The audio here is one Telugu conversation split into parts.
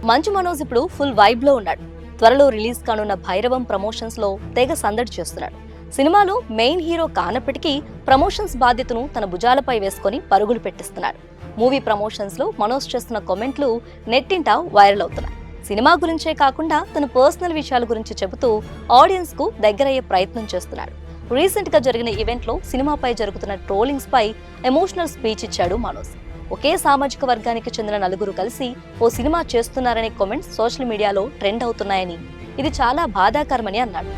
మంచు మనోజ్ ఇప్పుడు ఫుల్ వైబ్ లో ఉన్నాడు. త్వరలో రిలీజ్ కానున్న భైరవం ప్రమోషన్స్ లో తెగ సందడి చేస్తున్నాడు. సినిమాలో మెయిన్ హీరో కానప్పటికీ ప్రమోషన్స్ బాధ్యతను తన భుజాలపై వేసుకొని పరుగులు పెట్టిస్తున్నాడు. మూవీ ప్రమోషన్స్ లో మనోజ్ చేస్తున్న కామెంట్లు నెట్టింట వైరల్ అవుతున్నాయి. సినిమా గురించే కాకుండా తన పర్సనల్ విషయాల గురించి చెబుతూ ఆడియన్స్ కు దగ్గరయ్యే ప్రయత్నం చేస్తున్నాడు. రీసెంట్ గా జరిగిన ఈవెంట్ లో సినిమాపై జరుగుతున్న ట్రోలింగ్స్ పై ఎమోషనల్ స్పీచ్ ఇచ్చాడు మనోజ్. ఒకే సామాజిక వర్గానికి చెందిన నలుగురు కలిసి ఓ సినిమా చేస్తున్నారనే కామెంట్స్ సోషల్ మీడియాలో ట్రెండ్ అవుతున్నాయని, ఇది చాలా బాధాకరమని అన్నాడు.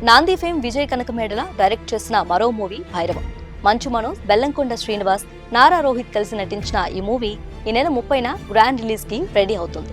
నాంది ఫేమ్ విజయ్ కనకమేడల డైరెక్ట్ చేసిన మరో మూవీ భైరవం. మంచు మనోజ్, బెల్లంకొండ శ్రీనివాస్, నారా రోహిత్ కలిసి నటించిన ఈ మూవీ ఈ నెల 30న గ్రాండ్ రిలీజ్ కి రెడీ అవుతుంది.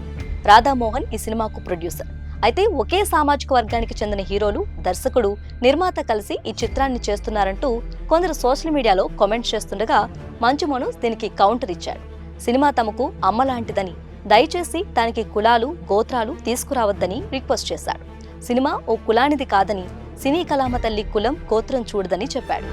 రాధామోహన్ ఈ సినిమాకు ప్రొడ్యూసర్. అయితే ఒకే సామాజిక వర్గానికి చెందిన హీరోలు, దర్శకుడు, నిర్మాత కలిసి ఈ చిత్రాన్ని చేస్తున్నారంటూ కొందరు సోషల్ మీడియాలో కామెంట్స్ చేస్తుండగా మంచు మనోజ్ దీనికి కౌంటర్ ఇచ్చాడు. సినిమా తమకు అమ్మలాంటిదని, దయచేసి దానికి కులాలు, గోత్రాలు తీసుకురావద్దని రిక్వెస్ట్ చేశాడు. సినిమా ఓ కులానిది కాదని, సినీ కళామ తల్లి కులం, గోత్రం చూడదని చెప్పాడు.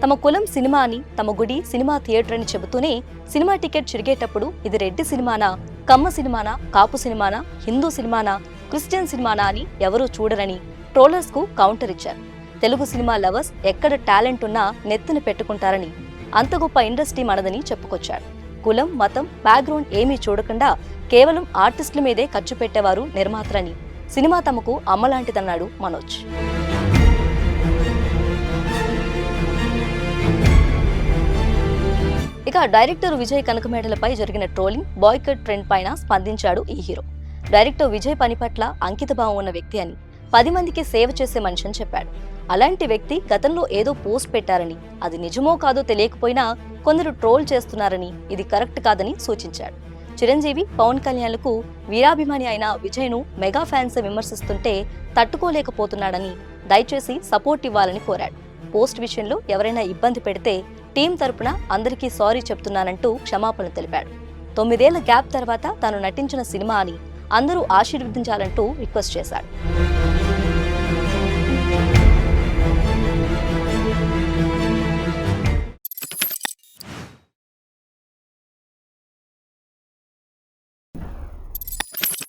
తమ కులం సినిమా అని, తమ గుడి సినిమా థియేటర్ అని చెబుతూనే సినిమా టికెట్ చిరిగేటప్పుడు ఇది రెడ్డి సినిమానా, కమ్మ సినిమానా, కాపు సినిమానా, హిందూ సినిమానా, క్రిస్టియన్ సినిమానా అని ఎవరూ చూడరని ట్రోలర్స్ కు కౌంటర్ ఇచ్చారు. తెలుగు సినిమా లవర్స్ ఎక్కడ టాలెంట్ ఉన్నా నెత్తిన పెట్టుకుంటారని, అంత గొప్ప ఇండస్ట్రీ మనదని చెప్పుకొచ్చాడు. కులం, మతం, బ్యాక్గ్రౌండ్ ఏమీ చూడకుండా కేవలం ఆర్టిస్టుల మీదే ఖర్చు పెట్టేవారు నిర్మాతలని, సినిమా తమకు అమ్మలాంటిదన్నాడు మనోజ్. ఇక డైరెక్టర్ విజయ్ కనకమేడలపై జరిగిన ట్రోలింగ్, బాయ్కట్ ట్రెండ్ పైన స్పందించాడు ఈ హీరో. డైరెక్టర్ విజయ్ పని పట్ల అంకితభావం ఉన్న వ్యక్తి అని, 10 మందికి సేవ చేసే మనిషి అని చెప్పాడు. అలాంటి వ్యక్తి గతంలో ఏదో పోస్ట్ పెట్టారని, అది నిజమో కాదో తెలియకపోయినా కొందరు ట్రోల్ చేస్తున్నారని, ఇది కరెక్ట్ కాదని సూచించాడు. చిరంజీవి, పవన్ కళ్యాణ్లకు వీరాభిమాని అయిన విజయ్ను మెగా ఫ్యాన్స్ విమర్శిస్తుంటే తట్టుకోలేకపోతున్నాడని, దయచేసి సపోర్ట్ ఇవ్వాలని కోరాడు. పోస్ట్ విషయంలో ఎవరైనా ఇబ్బంది పెడితే టీం తరపున అందరికీ సారీ చెప్తున్నానంటూ క్షమాపణ తెలిపాడు. 9 ఏళ్ల గ్యాప్ తర్వాత తాను నటించిన సినిమా అని అందరూ ఆశీర్వదించాలంటూ రిక్వెస్ట్ చేశాడు.